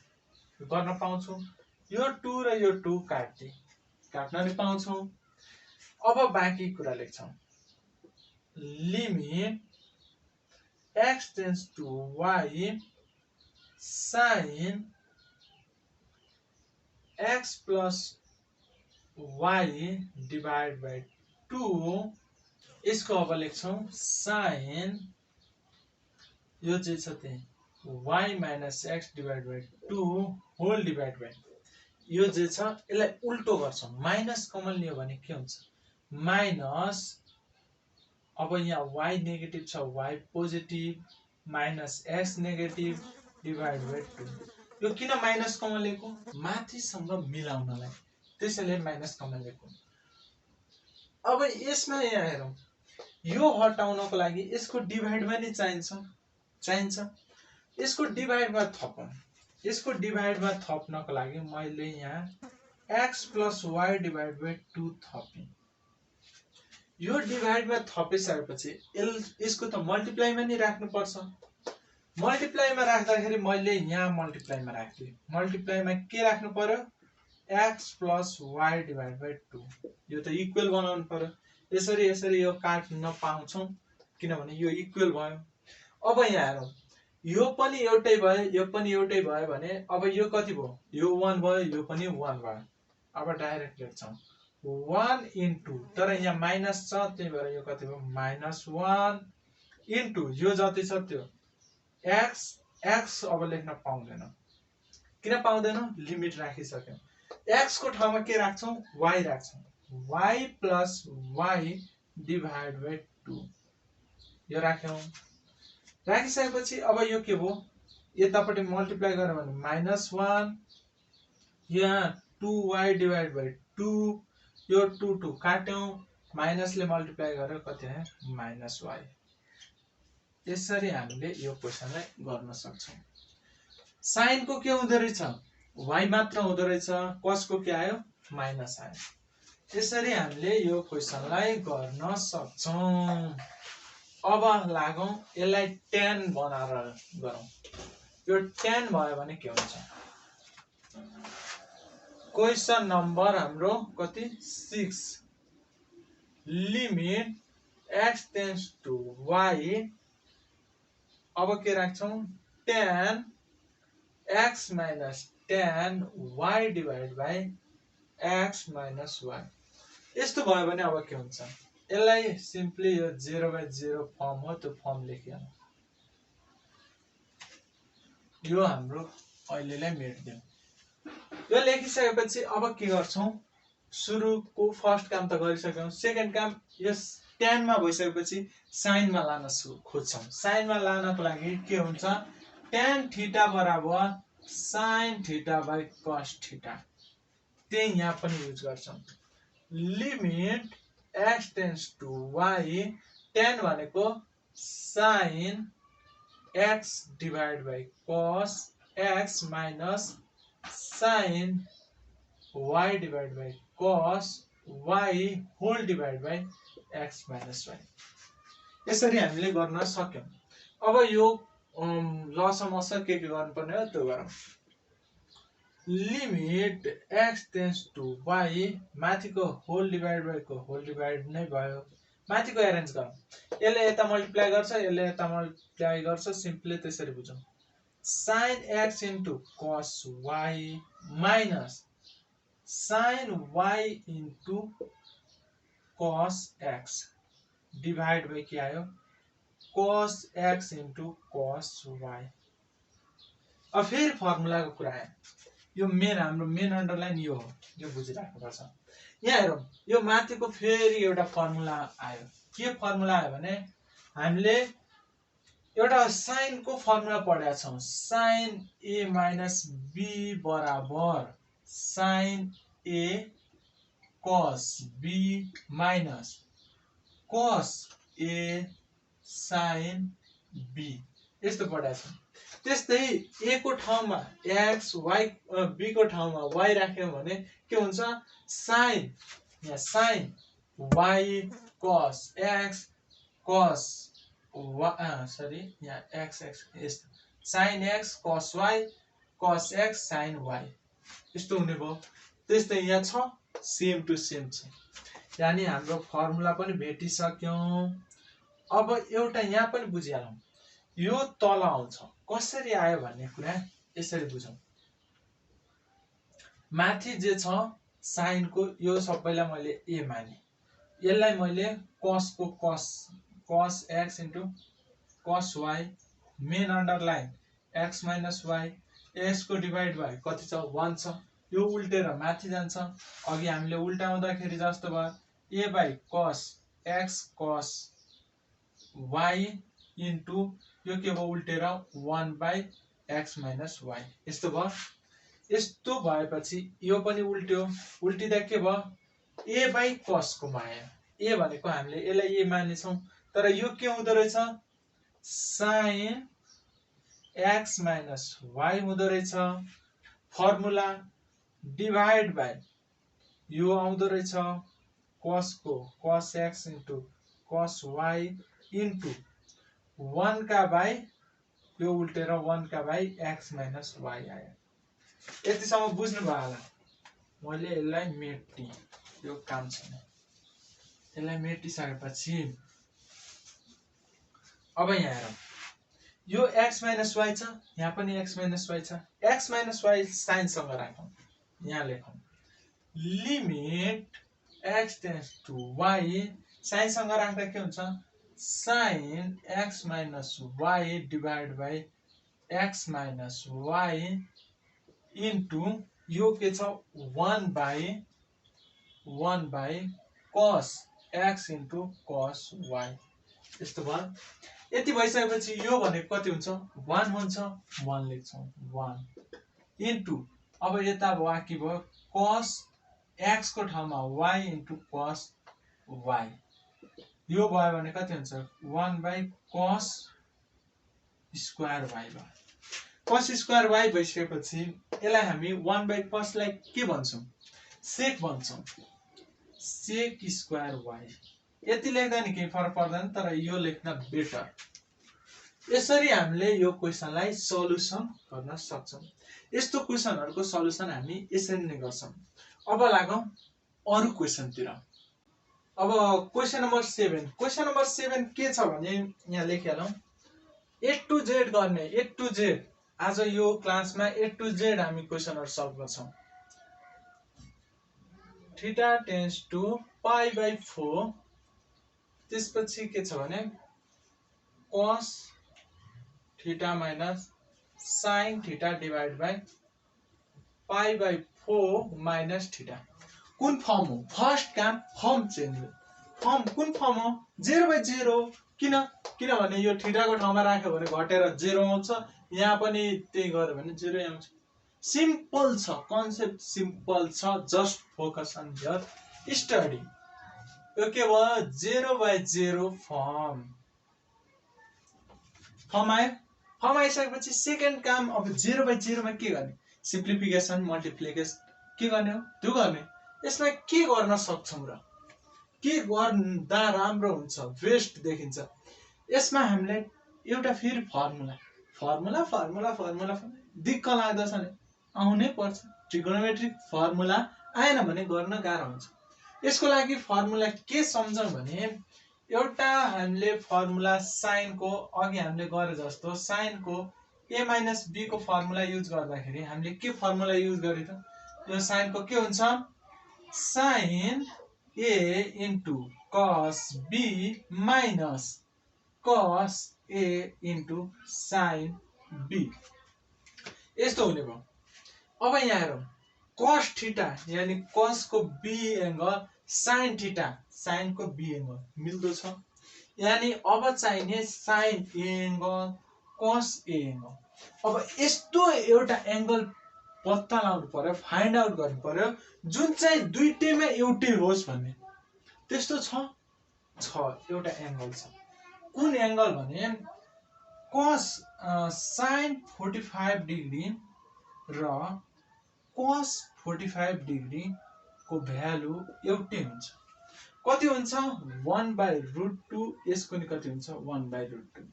[SPEAKER 1] गर्न पाउँछौं। यो 2 र यो 2 काट्दिए, काट्न नि पाउँछौं। अब बाँकी कुरा लेख्छौं। Limit x tends to y sin x plus y divided by 2, यसको अब लेख्छौं sin यो चाहिँ छ त्यही y minus x divided by 2 whole divided by, यो जे छ यसलाई उल्टो गर्छौं। माइनस कमन लियो भने के हुन्छ? माइनस, अब यहाँ y नेगेटिभ छ, y positive, minus x negative divide by 2। यो किन माइनस कमन लिएको? माथिसँग मिलाउनलाई, त्यसैले माइनस कमन लिएको। अब यसमा यहाँ हेरौं, यो हटाउनको लागि यसको डिवाइडमा नि चाहिन्छ। यसको डिवाइडमा थपौं। यसको डिवाइडमा थप्नको लागि मैले यहाँ x plus y divided by 2 थपेँ। यो डिवाइडमा थपिसकेपछि यसको त मल्टिप्लाईमा नि राख्नु पर्छ। मल्टिप्लाईमा राख्दाखेरि मैले यहाँ मल्टिप्लाईमा राख्दिए। मल्टिप्लाईमा के राख्नु पर्यो? x plus y divided by 2। यो त इक्वल बनाउनु पर्यो। यसरी यो काट्न पाउँछौं किनभने यो इक्वल भयो। अब यहाँ हेरौं, यो पनि एउटै भयो, यो पनि एउटै भयो भने अब यो कति भयो? यो 1 भयो, यो पनि 1 भयो। अब डाइरेक्ट लेख्छौं 1 into, तर यहाँ माइनस छ त्यही भएर यो कति भयो? -1 into यो जति छ त्यो x अब लेख्न पाउँदैन। किन पाउँदैन? लिमिट राखिसक्यौं। x को ठाउँमा के राख्छौं? y राख्छौं। y plus y divided by 2 यो राख्यौं। राखिसकेपछि अब यो के भयो? यतापट्टि मल्टिप्लाई गर्यो भने -1, यहाँ 2y divided by 2, यो 2 काट्यौं, माइनसले मल्टिप्लाई गर्यो कति आयो? -y। यसरी हामीले यो क्वेशनलाई गर्न सक्छौं। साइन को के हुँदो रहेछ? y मात्र हुँदो रहेछ, cos को के आयो? माइनस आयो। यसरी हामीले यो क्वेशनलाई गर्न सक्छौं। अब लागौं यसलाई tan बनाएर गरौं। यो tan भयो भने के हुन्छ? क्वेशन नम्बर हाम्रो कति? 6। Limit x tends to y, अब के राख्छौं? tan x minus tan y divided by x minus y। यस्तो भयो भने अब के हुन्छ? यसलाई सिम्पली यो 0/0 फर्म हो, त्यो फर्म लेखिहालौं। यो हाम्रो अहिलेलाई मेट्दियौं। यो लेखिसकेपछि अब के गर्छौं? सुरुको फर्स्ट काम त गरिसक्यौं। सेकेन्ड काम, यस tan मा भइसकेपछि साइनमा लान खोज्छौं। साइनमा लानको लागि के हुन्छ? tan थीटा बराबर sin theta by cos theta. त्यही यहाँ पनि युज गर्छौं। Limit x tends to y, tan भनेको sin x divided by cos x minus sin y divided by cos y whole divide by x minus y। यसरी हामीले गर्न सक्यौं। अब यो लसमस के गर्नुपर्ने हो त्यो गरौँ। Limit x tends to y माथिको होल डिभाइड बाई को होल डिभाइड नै भयो। माथिको एरेन्ज गरौँ। यसले यता मल्टिप्लाई गर्छ, यसले यता मल्टिप्लाई गर्छ, सिम्पली त्यसरी बुझौँ। sin x into cos y minus sin y into cos x divide by के आयो cos x into cos y। अब फेरि फर्मुलाको कुरा आयो। यो मेन हाम्रो मेन अन्डरलाइन यो हो, यो बुझिराख्नुपर्छ। यहाँ हेरौँ, यो माथिको फेरि एउटा फर्मुला आयो। के फर्मुला आयो भने हामीले एउटा साइन को फर्मुला पढेका छौँ। साइन a माइनस b बराबर sine a cos b minus cos a sin b यस्तो पढेका छौँ। त्यस्तै a को ठाउँमा x b को ठाउँमा y राख्यौं भने के हुन्छ sin यहाँ sin y cos x cos यहाँ x यस्तो sin x cos y cos x sin y यस्तो हुने भयो। त्यस्तै यहाँ छ सेम टु सेम छ। यानी हाम्रो फर्मुला पनि भेटिसक्यौं। अब एउटा यहाँ पनि बुझिहालौं, यो तल आउँछ कसरी आयो भन्ने कुरा यसरी बुझौं। माथि जे छ साइन को यो सबैलाई मैले a माने, यसलाई मैले cos को cos x into cos y main underline x minus y x को डिभाइड बाइ कति छ 1 छ। यो उल्टेर माथि जान्छ। अघि हामीले उल्टाउँदाखेरि जस्तो भयो a by cos x cos y into यो के भयो उल्टेर 1 बाइ x माइनस y यस्तो भयो। यस्तो भएपछि यो पनि उल्ट्यो, उल्टिदा के भयो a बाइ cos को आयो। a भनेको हामीले यसलाई a मानेछौं, तर यो के हुँदो रहेछ sin x माइनस y हुँदो रहेछ। फर्मुला डिभाइड बाइ यो आउँदो रहेछ cos को cos x into cos y into 1 का बाइ यो उल्टेर 1 का बाइ x माइनस y आयो। यतिसम्म बुझ्नु भयो होला। मैले यसलाई मेट्टी, यो काम छैन। यसलाई मेटिसकेपछि अब यहाँ हेरौँ, यो x माइनस y छ, यहाँ पनि x माइनस y छ। x माइनस y साइन सँग राखौँ, यहाँ लेखौँ limit x tends to y sine सँग राख्दा के हुन्छ sin x minus y divide by x minus y into यो के छ 1 by cos x into cos y यस्तो भयो। यति भइसकेपछि यो भनेको कति हुन्छ 1 हुन्छ, 1 लेख्छौं 1 इन्टु अब यता बाँकी भयो cos x को ठाउँमा y इन्टु cos y यो भयो भने कति हुन्छ 1 बाइ cos स्क्वायर y भयो। cos स्क्वायर y भइसकेपछि यसलाई हामी 1 बाइ cos लाई के भन्छौं sec भन्छौं, sec स्क्वायर y। यति लेख्दा नि केही फरक पर्दैन, तर यो लेख्न बेटर। यसरी हामीले यो क्वेशनलाई सल्युसन गर्न सक्छौं। यस्तो क्वेशनहरुको सल्युसन हामी यसरी नै गर्छौं। अब लागौं अरु क्वेशनतिर। अब क्वेशन नम्बर 7। क्वेशन नम्बर 7 के छ भने यहाँ लेखिहालौं A to Z गर्ने, A to Z। आज यो क्लासमा A to Z हामी क्वेशनहरु सल्भ गर्छौं। Theta tends to pi by 4। त्यसपछि के छ भने cos theta minus sin theta divide by pi by 4 minus theta. कुन फर्म हो? फर्स्ट काम फर्म चेन्ज हो। फर्म कुन फर्म हो? 0 बाइ 0। किनभने यो थीटा को ठाउँमा राख्यो भने घटेर 0 आउँछ, यहाँ पनि त्यही गर्यो भने 0 आउँछ। सिम्पल छ, कन्सेप्ट सिम्पल छ, just focus on your study. यो के भयो 0 बाइ 0 फर्म आयो। फर्म आइसकेपछि सेकेन्ड काम अब 0 बाइ 0 मा के गर्ने? सिम्प्लिफिकेसन, मल्टिप्लिकेसन के गर्ने हो त्यो गर्ने। यसमा के गर्न सक्छौं र के गर्दा राम्रो हुन्छ बेस्ट देखिन्छ यसमा हामीले एउटा फेरि फर्मुला दिक्क लाग्दछ नि आउनै पर्छ ट्रिगोनोमेट्रिक फर्मुला आएन भने गर्न गाह्रो हुन्छ यसको लागि फर्मुला के सम्झौं भने एउटा हामीले फर्मुला साइन को अघि हामीले गरे जस्तो साइन को a माइनस b को फर्मुला युज गर्दाखेरि हामीले के फर्मुला युज गरे त यो साइन को के हुन्छ sign a into cos b minus cos a into sin b यस्तो हुने भयो अब यहाँ हेरौं cos थीटा यानी cos को b angle sin theta sin को b एंगल मिल्दो छ यानी अब चाहिने sin a angle cos a angle अब यस्तो एउटा एंगल पत्ता लगाउनु पर्यो फाइन्ड आउट गर्नु पर्यो जुन चाहिँ दुईटैमा एउटै होस् भन्ने त्यस्तो छ एउटा एंगल छ कुन एंगल भने cos sin 45 डिग्री र cos 45 डिग्री को भ्यालु एउटै हुन्छ कति हुन्छ 1/√2 यसको नि कति हुन्छ 1/√2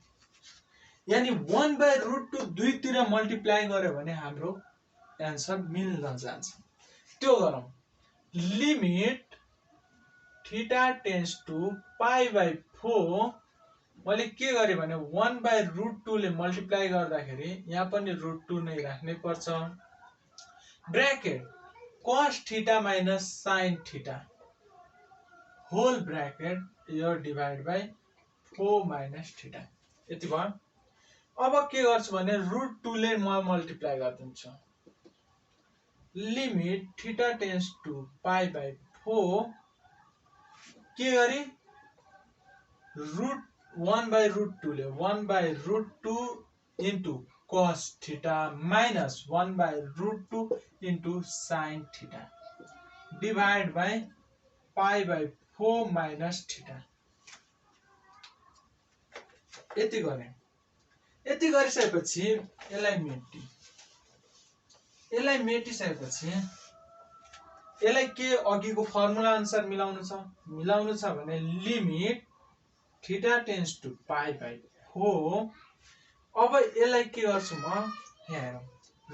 [SPEAKER 1] यानी 1/√2 दुईतिर मल्टिप्लाई गर्यो भने हाम्रो आन्सर मिल्न जान्छ त्यो गरौँ लिमिट थीटा टेन्ड्स टु π/4 मैले के गरे भने 1/√2 ले मल्टिप्लाई गर्दाखेरि यहाँ पनि √2 नै राख्नै पर्छ bracket cos theta minus sin theta whole bracket यो डिवाइड बाइ 4 माइनस थीटा यति भयो अब के गर्छु भने √2 ले म मल्टिप्लाई गर्दिन्छु लिमिट थीटा टेन्ड्स टु π/4 के गरे 1/√2 ले 1/√2 into cos theta minus 1/√2 into sin theta divide by π/4 minus theta यति गरे यति गरिसकेपछि यसलाई मेटिसकेपछि यसलाई के अघिको फर्मुला अनुसार मिलाउनु छ भने लिमिट थीटा टेन्ड्स टु π/4 अब यसलाई के गर्छु म यहाँ हेरौं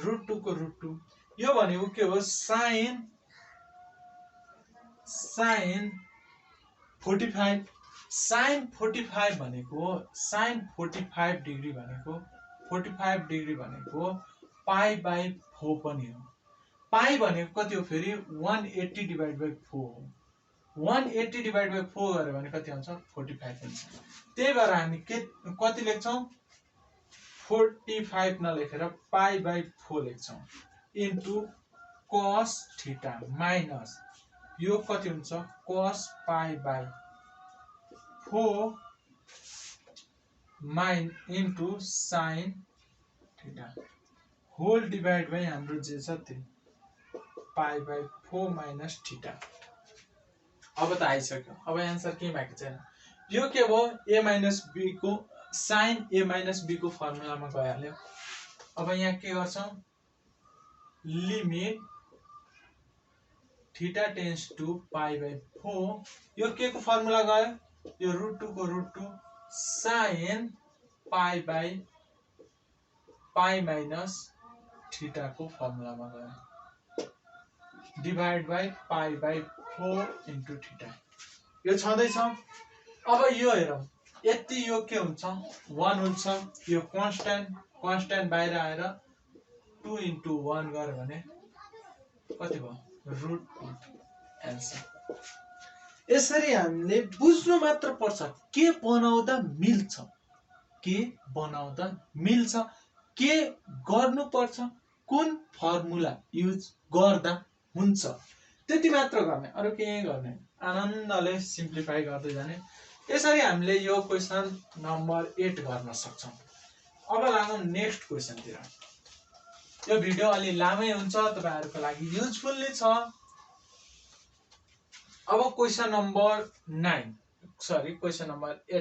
[SPEAKER 1] √2 को √2 यो भनेको के हो sin 45 sin 45 भनेको sin 45 डिग्री भनेको 45 डिग्री भनेको π/4 पनि हो पाई भनेको कति हो फेरि 180 डिवाइड बाइ 4 हो 180 डिवाइड बाइ 4 गरे भने कति हुन्छ 45 हुन्छ त्यही भएर हामी के कति लेख्छौं 45 नलेखेर π/4 लेख्छौं इन्टु cos थीटा माइनस यो कति हुन्छ cos π/4 minus into sin theta whole divide by हाम्रो जे छ त्यो π/4 माइनस थीटा अब त आइसक्यो अब आन्सर के मागेको छैन यो के भयो a माइनस b को sin a माइनस b को फर्मुलामा गइहाल्यो अब यहाँ के गर्छौं लिमिट थीटा टेन्ड्स टु π/4 यो के को फर्मुला गयो यो √2 को √2 sin π माइनस थीटा को फर्मुलामा गयो डिवाइड बाइ π/4 इन्टु थीटा यो छँदैछ अब यो हेरौं यति यो के हुन्छ 1 हुन्छ यो कन्स्ट्यान्ट बाहिर आएर 2 इन्टु 1 गरे भने कति भयो √2 आन्सर यसरी हामीले बुझ्नु मात्र पर्छ के बनाउँदा मिल्छ के गर्नु पर्छ कुन फर्मुला युज गर्दा हुन्छ त्यति मात्र गर्ने अरु के गर्ने आनन्दले सिम्प्लिफाई गर्दै जाने यसरी हामीले यो क्वेशन नम्बर 8 गर्न सक्छौं अब लागौं नेक्स्ट क्वेशन तिर यो भिडियो अलि लामै हुन्छ तपाईहरुको लागि युजफुल नै छ अब क्वेशन नम्बर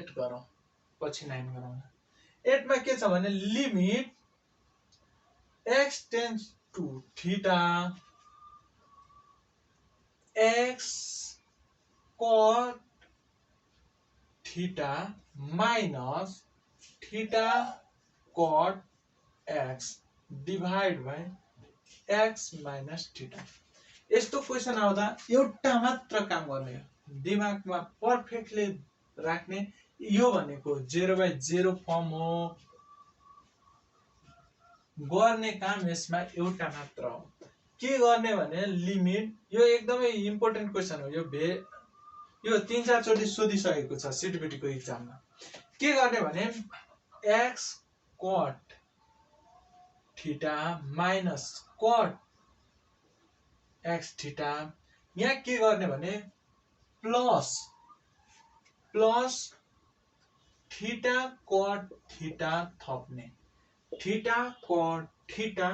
[SPEAKER 1] 8 गरौँ पछि 9 गरौँ 8 मा के छ भने limit x tends to theta
[SPEAKER 2] x cot theta minus theta cot x divide by x minus theta. यस्तो क्वेसन आउँदा एउटा मात्र काम गर्ने हो, दिमागमा पर्फेक्टली राख्ने। यो भनेको 0/0 फर्म हो। गर्ने काम यसमा एउटा मात्र हो। के गर्ने भने लिमिट, यो एकदमै इम्पोर्टेन्ट क्वेसन हो। यो 3-4 चोटि सोधिसकेको छ सिटिबिटीको इक्जाममा। के गर्ने भने x cot theta minus cut x theta, यहाँ के गर्ने भने प्लस थीटा कट थीटा थप्ने, theta cut theta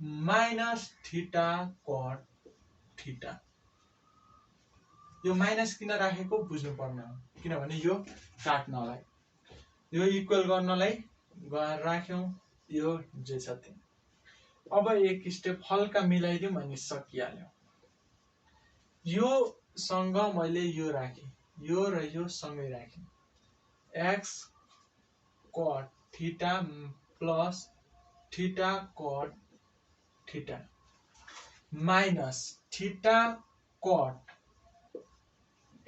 [SPEAKER 2] minus theta cut theta. यो माइनस किन राखेको बुझ्नु पर्ने हो, किनभने यो काट्नलाई, यो इक्वल गर्नलाई राख्यौं। यो जे छ त्यही। अब एक स्टेप हल्का मिलाइदिउँ अनि सकिहाल्यो। यो सँग मैले यो राखेँ, यो र यो सँगै राखेँ। X cot theta plus theta cut theta minus theta cot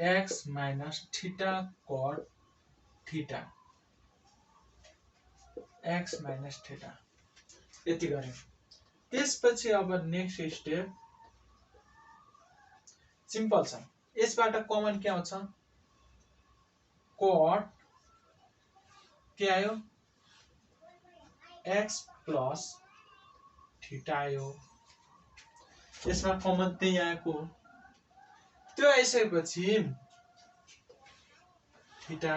[SPEAKER 2] x minus theta cut theta x minus theta, यति गरे। त्यसपछि अब नेक्स्ट स्टेप सिम्पल छ। यसबाट कमन के आउँछ, कट के आयो एक्स प्लस थीटा आयो। यसमा कमन त्यही आएको हो। त्यो आइसकेपछि थीटा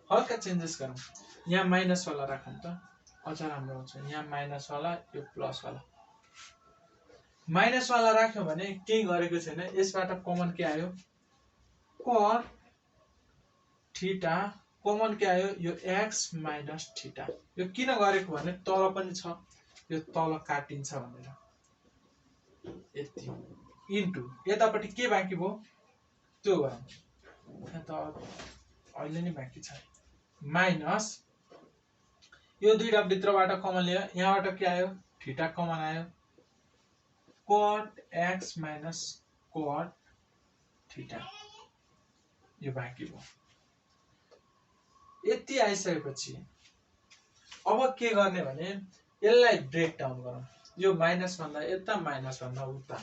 [SPEAKER 2] हल्का चेन्जेस गरौँ। यहाँ माइनस वाला राखौँ त अझ राम्रो हुन्छ। यहाँ माइनस वाला, यो प्लस वाला। माइनस वाला राख्यो भने केही गरेको छैन। यसबाट कमन के आयो, कट थीटा कमन के आयो, यो एक्स माइनस थीटा। यो किन गरेको भने तल पनि छ, यो तल काटिन्छ भनेर। यति इन्टु यतापट्टि के बाँकी भयो त्यो गरौँ। यहाँ त अहिले नै बाँकी छ। माइनस यो दुईटा भित्रबाट कमन लियो, यहाँबाट के आयो, थीटा कमन आयो। Cut x minus cut theta, यो बाँकी भयो। यति आइसकेपछि अब के गर्ने भने यसलाई ब्रेक डाउन गरौँ। यो माइनस भन्दा यता, माइनस भन्दा उता।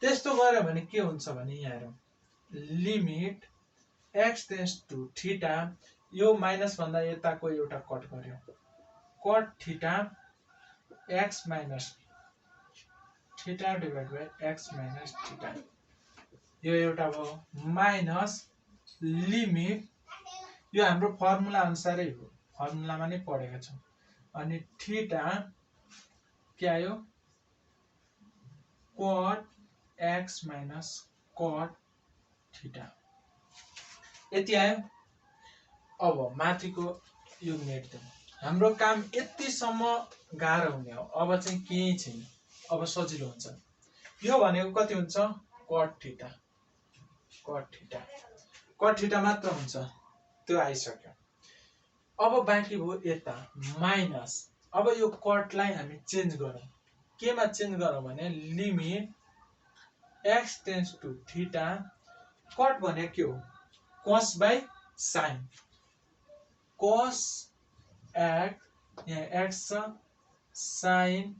[SPEAKER 2] त्यस्तो गर्यो भने के हुन्छ भने यहाँ हेरौँ, limit x tends to theta, यो माइनस भन्दा यताको एउटा कट गर्यो, cot theta x minus theta divide by x minus theta. यो एउटा भयो। माइनस लिमिट, यो हाम्रो फर्मुला अनुसारै हो, फर्मुलामा नै पढेका छौँ। अनि थीटा के आयो, cut x minus cut theta, यति आयो। अब माथिको यो मेट्दै हाम्रो काम यतिसम्म गाह्रो हुने हो। अब चाहिँ केही छैन, अब सजिलो हुन्छ। यो भनेको कति हुन्छ, cut theta, cut theta, cut theta मात्र हुन्छ। त्यो आइसक्यो। अब बाँकी भयो यता माइनस। अब यो कटलाई हामी चेन्ज गरौँ। केमा चेन्ज गरौँ भने limit x tends to theta, cot भनेको के हो, cos by sine, cos x, यहाँ एक्स छ, साइन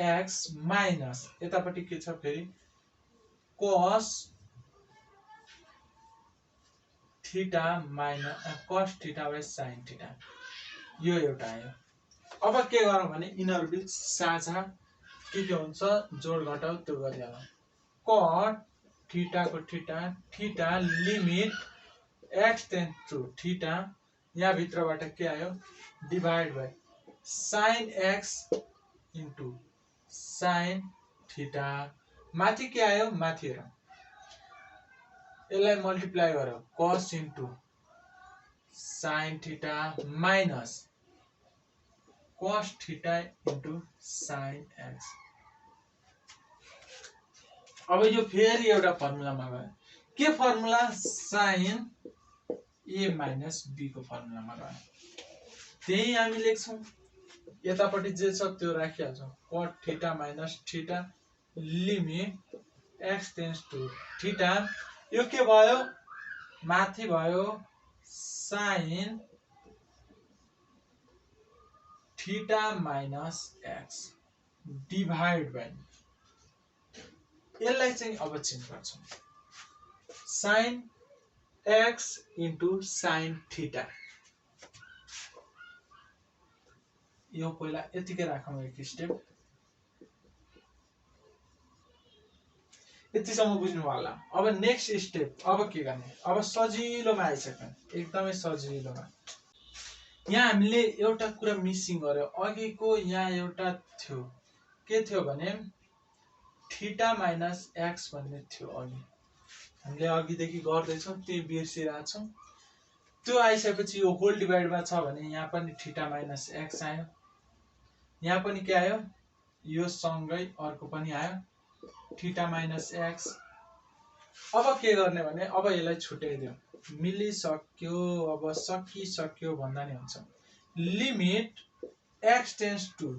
[SPEAKER 2] एक्स माइनस यतापट्टि के छ फेरि, cos theta minus cos theta by sine theta. यो एउटा आयो। अब के गरौँ भने यिनीहरू बीच साझा के हुन्छ, जोड घटाउ त्यो गरिहालौँ। कट थीटाको theta, theta limit x tends to theta, यहाँ भित्रबाट के आयो, divide by sine x into sine theta. माथि के आयो, माथि हेरौँ, यसलाई मल्टिप्लाई गरौँ, cos into sine theta minus cos theta into sine x. अब यो फेरि एउटा फर्मुलामा गयो के formula sin a minus b को फर्मुलामा गयो त्यही हामी लेख्छौं यतापट्टि जे छ त्यो राखिहाल्छौं cot theta minus theta limit x tends to theta यो के भयो माथि भयो sin theta minus x divide by यसलाई चाहिँ अब चेन्ज गर्छौं sin x into sin theta यो पहिला यतिकै राखौं एक स्टेप यतिसम्म बुझ्नु होला अब नेक्स्ट स्टेप अब के गर्ने अब सजिलोमा आइसक्यो एकदमै सजिलोमा यहाँ हामीले एउटा कुरा मिसिङ गर्यो अघिको यहाँ एउटा थियो के थियो भने थीटा माइनस x भन्ने थियो अघि हामीले अघिदेखि गर्दैछौं त्यही बिर्सिरहेछौं त्यो आइसकेपछि यो होल डिभाइडमा छ भने यहाँ पनि थीटा माइनस x आयो यहाँ पनि के आयो यो सँगै अर्को पनि आयो थीटा माइनस x अब के गर्ने भने अब यसलाई छुट्याइदियो मिलिसक्यो अब सकिसक्यो भन्दा नि हुन्छ limit x tends to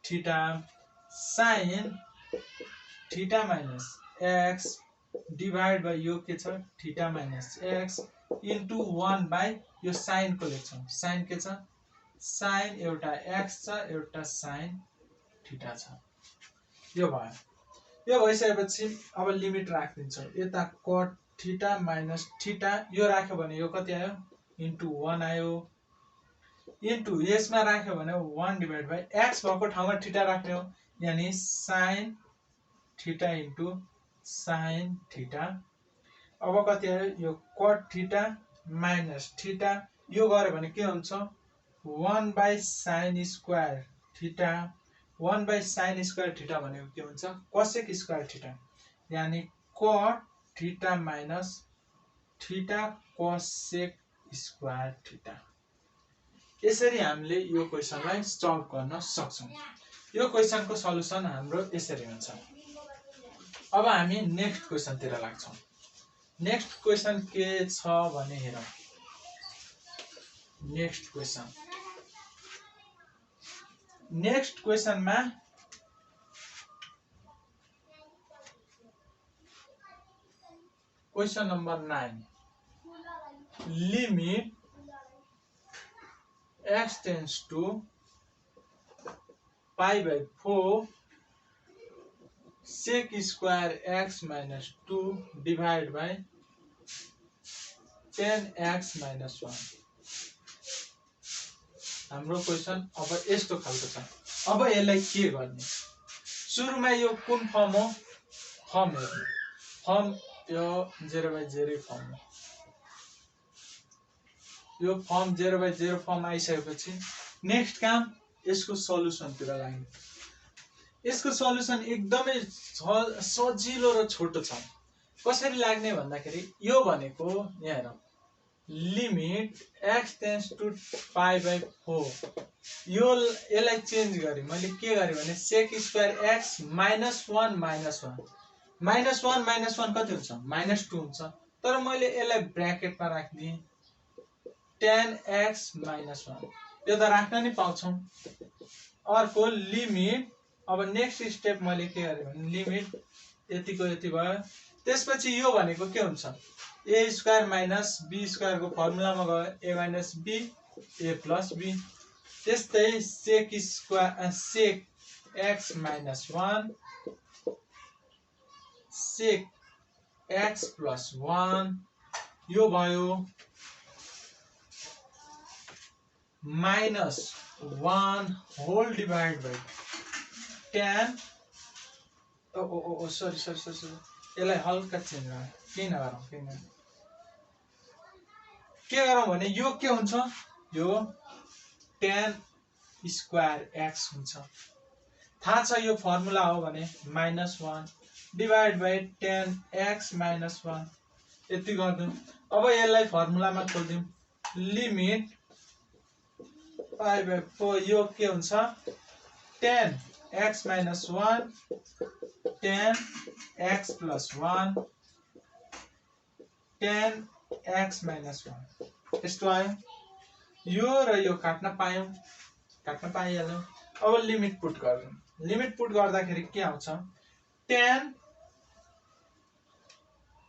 [SPEAKER 2] theta sin theta minus x divide by यो के छ theta minus x into 1 by यो साइन को लेख्छौं साइन के छ साइन एउटा x छ एउटा साइन थीटा छ यो भयो यो भइसकेपछि अब लिमिट राखिदिन्छौं यता cot थीटा माइनस थीटा यो राख्यो भने यो कति आयो इन्टु 1 आयो इन्टु यसमा राख्यो भने 1 डिभाइड बाइ x भएको ठाउँमा थीटा राख्ने हो यानी sin theta into sin theta अब कति आयो यो cot थीटा माइनस थीटा यो गर्यो भने के हुन्छ 1 by sin square theta 1 by sin square theta भनेको के हुन्छ cosec स्क्वायर थीटा यानी cot theta minus theta cosec square theta यसरी हामीले यो क्वेशनलाई सल्भ गर्न सक्छौं यो क्वेशनको सल्युसन हाम्रो यसरी हुन्छ अब हामी नेक्स्ट क्वेशनतिर लाग्छौं नेक्स्ट क्वेशन के छ भने हेरौं नेक्स्ट क्वेशनमा question number 9 limit x tends to pi by 4 sec square x minus 2 divide by 10x minus 1 हाम्रो क्वेशन अब यस्तो खालको छ अब यसलाई के गर्ने सुरुमा यो कुन फर्म हो फर्म हेर्नु फर्म यो 0/0 फर्म हो यो फर्म 0/0 फर्म आइसकेपछि नेक्स्ट काम यसको सल्युसनतिर लाग्ने यसको सल्युसन एकदमै सजिलो र छोटो छ कसरी लाग्ने भन्दाखेरि यो भनेको यहाँ हेरौं limit x tends to pi by 4 यो यसलाई चेन्ज गरे मैले के गरे भने sec square x minus 1 minus 1 minus 1 minus 1 कति हुन्छ माइनस 2 हुन्छ तर मैले यसलाई ब्र्याकेटमा राख्दिए 10x माइनस 1 यो त राख्न नि पाउँछौं अर्को लिमिट अब नेक्स्ट स्टेप मैले के गरे भने लिमिट यतिको यति भयो त्यसपछि यो भनेको के हुन्छ a square minus b square को फर्मुलामा गयो a minus b a plus b त्यस्तै sec square sec x minus 1 sec x plus 1 यो भयो माइनस 1 होल डिवाइड बाइ 10 सरी यसलाई हल्का चेन्ज गरौँ किन गरौँ के गरौँ भने यो के हुन्छ यो 10 स्क्वायर x हुन्छ थाहा छ यो फर्मुला हो भने -1 डिवाइड बाइ 10x माइनस 1 यति गर्दियौ अब यसलाई फर्मुलामा खोल्दियौ लिमिट पाई बाइ 4 यो के हुन्छ 10 x minus 1 tan x plus 1 tan x minus 1 यस्तो आयो। यो र यो काट्न पाइहाल्यो। अब लिमिट पुट गर्छौँ। लिमिट पुट गर्दाखेरि के आउँछ tan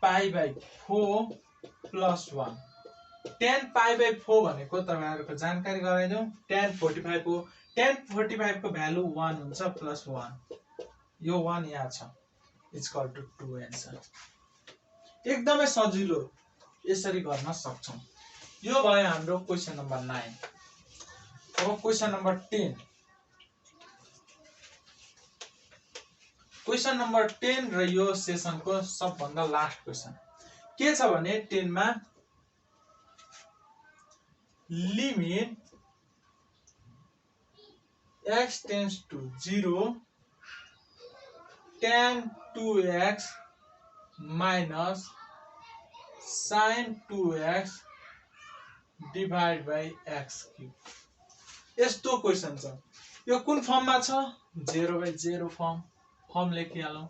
[SPEAKER 2] pi by 4 plus 1 tan pi by 4 भनेको तपाईहरुको जानकारी गराइदिउँ tan 45 हो। tan 45 को भ्यालु 1 हुन्छ प्लस 1 यो 1 यहाँ छ इक्वल टु 2 एन्सर। एकदमै सजिलो यसरी गर्न सक्छौं। यो भयो हाम्रो क्वेशन नम्बर 9। अब क्वेशन नम्बर 10। क्वेशन नम्बर 10 र यो सेसनको सबभन्दा लास्ट क्वेशन के छ भने 10 मा limit x tends to 0 tan 2x minus sin 2x divided by x cube। यस्तो क्वेशन छ। यो कुन फर्ममा छ 0/0 फर्म लेखिहालौं।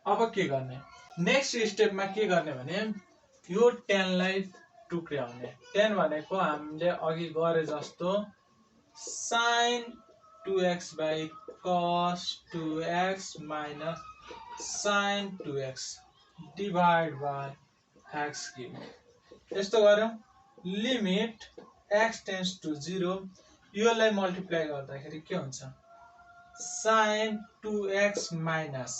[SPEAKER 2] अब के गर्ने नेक्स्ट स्टेपमा के गर्ने भने यो tan लाई टुक्र्याउने। tan भनेको हामीले अघि गरे जस्तो sin 2x by cos 2x minus sin 2x divided by x cube। यस्तो गर्यौं लिमिट x tends to 0 योलाई मल्टिप्लाई गर्दाखेरि के हुन्छ sin 2x minus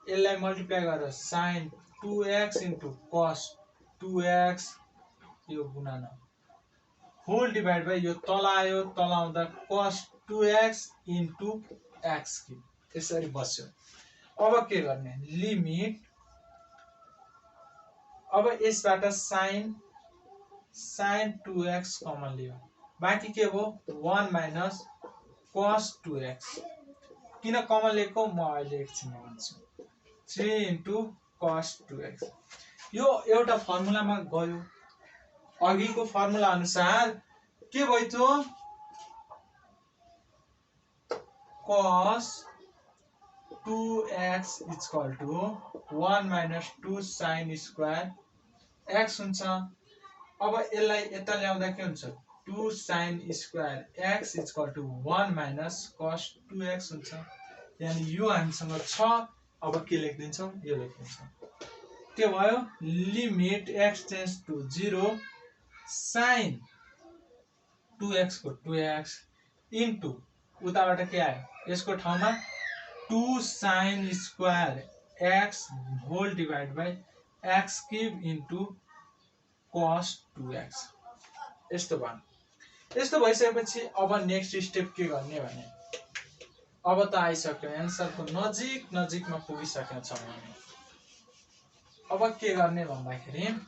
[SPEAKER 2] यसलाई मल्टिप्लाई गरेर sin 2x into cos 2x यो गुणन होल डिभाइड बाइ यो तल आयो तल आउँदा cos 2x into x cube यसरी बस्यो। अब के गर्ने लिमिट अब यसबाट sin 2x कमन लियो बाँकी के हो 1 minus cos 2x किन कमन लिएको म अहिले एकछिनमा भन्छु 3 into cos 2x यो एउटा फर्मुलामा गयो। अघिको फर्मुला अनुसार के भयो cos 2x equal to 1 minus 2 sin square x हुन्छ। अब यसलाई यता ल्याउँदा के हुन्छ 2 sin square x equal to 1 minus cos 2x हुन्छ। यानी यो हामीसँग छ। अब के लेख्दिन्छौं यो लेख्दिन्छौं के भयो limit x tends to 0 sin 2x को 2x into उताबाट के आयो यसको ठाउँमा 2 sin square x whole divided by x cube into cos 2x यस्तो भयो। यस्तो भइसकेपछि अब नेक्स्ट स्टेप के गर्ने भने अब त आइसक्यो एन्सरको नजिकमा पुगिसकेका छौं हामी। अब के गर्ने भन्दाखेरि यहाँ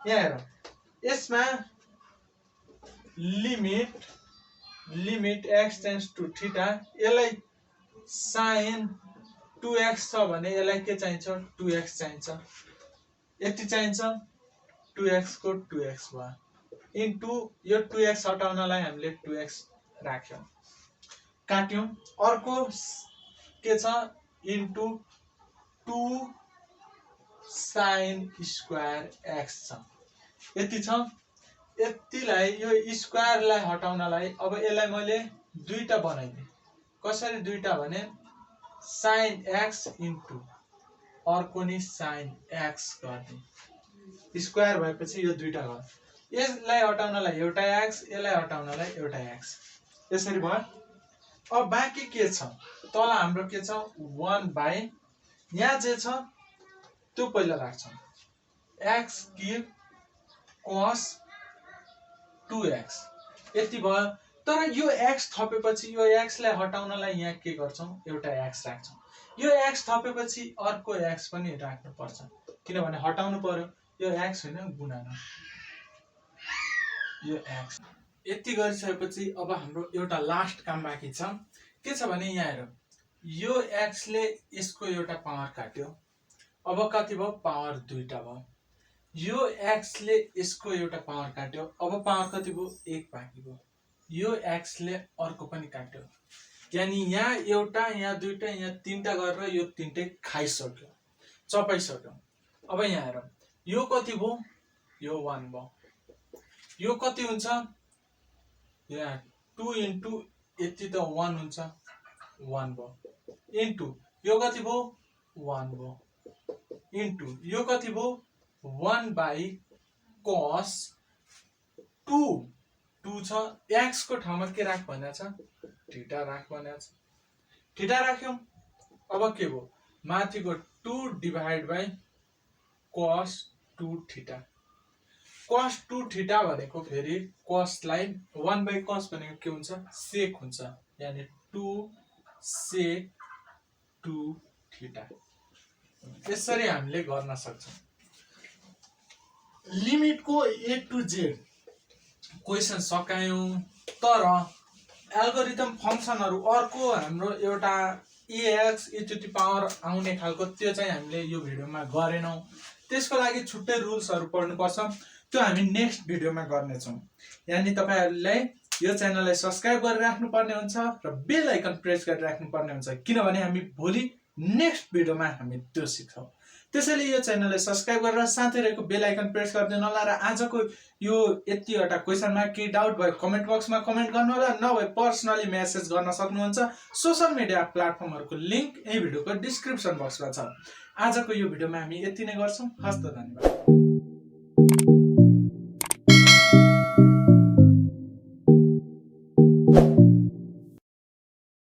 [SPEAKER 2] हेरौं यसमा limit x tends to theta यसलाई sin 2x छ भने यसलाई के चाहिन्छ 2x चाहिन्छ। यति चाहिन्छ 2x को 2x भयो इन्टु यो 2x हटाउनलाई हामीले 2x राख्यौं काट्यौं। अर्को के छ इन्टु 2 sin स्क्वायर x छ यति छ। यतिलाई यो स्क्वायरलाई हटाउनलाई अब यसलाई मैले दुईटा बनाइदिए। कसरी दुईटा भने sin x इन्टु अर्को नि sin x गर्ने स्क्वायर भएपछि यो दुईटा भयो। यसलाई हटाउनलाई एउटा x यसलाई हटाउनलाई एउटा x यसरी भयो। अब बाँकी के छ तल हाम्रो के छ 1 बाइ यहाँ जे छ त्यो पहिला राख्छौं x क्यूब cos 2x यति भयो। तर यो x थपेपछि यो x लाई हटाउनलाई यहाँ के गर्छौं एउटा x राख्छौं। यो x थपेपछि अर्को x पनि राख्नु पर्छ किनभने हटाउनु पर्यो यो x हैन गुणन यो x। यति गरिसकेपछि अब हाम्रो एउटा लास्ट काम बाँकी छ। के छ भने यहाँ हेरौं यो x ले यसको एउटा पावर काट्यो। अब कति भयो पावर दुईटा भयो। यो x ले यसको एउटा पावर काट्यो। अब पावर कति भयो 1 बाँकी भयो। यो x ले अर्को पनि काट्यो। यानी यहाँ एउटा, यहाँ दुईटा, यहाँ तीनटा गरेर यो तीनटै खाइसक्यो, चपाइसक्यो। अब यहाँ हेरौँ, यो कति भयो, यो 1 भयो, यो कति हुन्छ, यहाँ 2 इन्टु यति त 1 हुन्छ, 1 भयो, इन्टु यो कति भयो, 1 भयो, इन्टु यो कति भयो, 1/cos 2 छ, x को ठाउँमा के राख भनेको छ, थीटा राख भनेको छ, थीटा राख्यौं। अब के भयो, माथिको 2 divide by cos 2 theta. cos 2 theta भनेको फेरि cos लाई 1/cos भनेको के हुन्छ, sec हुन्छ, यानी 2 sec 2 थीटा। यसरी हामीले गर्न सक्छौं। लिमिटको A to Z क्वेशन सकायौं। तर एल्गोरिदम फंक्सनहरु अर्को हाम्रो एउटा ax e to the power आउने खालको त्यो चाहिँ हामीले यो भिडियोमा गरेनौं। त्यसको लागि छुट्टै रुल्सहरु पढ्नुपर्छ, त्यो हामी नेक्स्ट भिडियोमा गर्ने छौं। यानी तपाईहरुले यो च्यानललाई सब्स्क्राइब गरेर राख्नु पर्ने हुन्छ र बेल आइकन प्रेस गरेर राख्नु पर्ने हुन्छ, किनभने हामी भोलि नेक्स्ट भिडियोमा हामी त्यो सिक्छौं। त्यसैले यो च्यानललाई सब्स्क्राइब गरेर साथै रहेको बेल आइकन प्रेस गरिदिनु होला र आजको यो यतिवटा क्वेशनमा के डाउट भयो कमेन्ट बक्समा कमेन्ट गर्नु होला, नभए पर्सनली मेसेज गर्न सक्नुहुन्छ। सोशल मिडिया प्लेटफर्महरुको लिंक यही भिडियोको डिस्क्रिप्सन बक्समा छ। आजको यो भिडियोमा हामी यति नै गर्छौं। हस्त धन्यवाद।